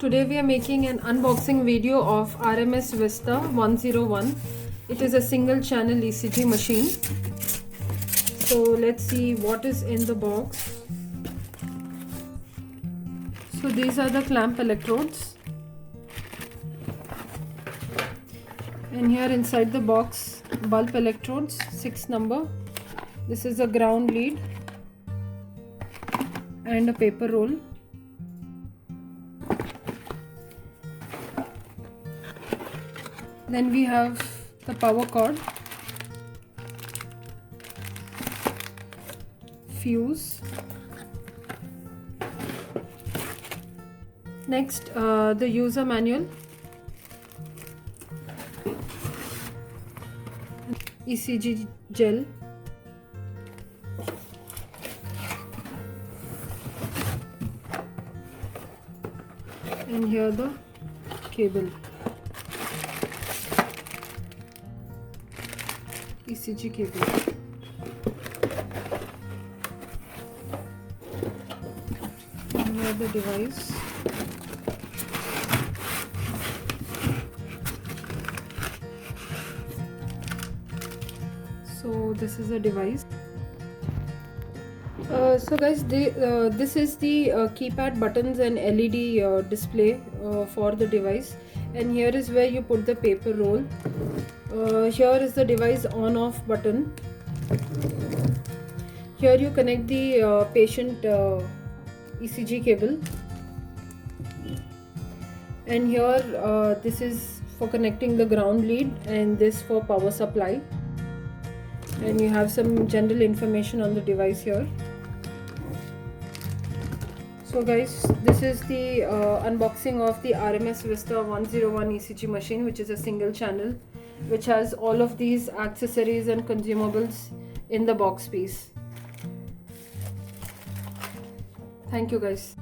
Today we are making an unboxing video of RMS VESTA 101. It is a single channel ECG machine. So let's see what is in the box. So these are the clamp electrodes. And here inside the box, bulb electrodes, 6 number. This is a ground lead and a paper roll. Then we have the power cord, fuse. Next, the user manual, ECG gel, and here the cable, ECG cable. And here the device. So this is a device. So guys, this is the keypad buttons and LED display for the device, and here is where you put the paper roll. Here is the device on off button. Here you connect the patient ECG cable, and here this is for connecting the ground lead, and this for power supply. And you have some general information on the device here. So guys, this is the unboxing of the RMS VESTA 101 ECG machine, which is a single channel, which has all of these accessories and consumables in the box piece. Thank you guys.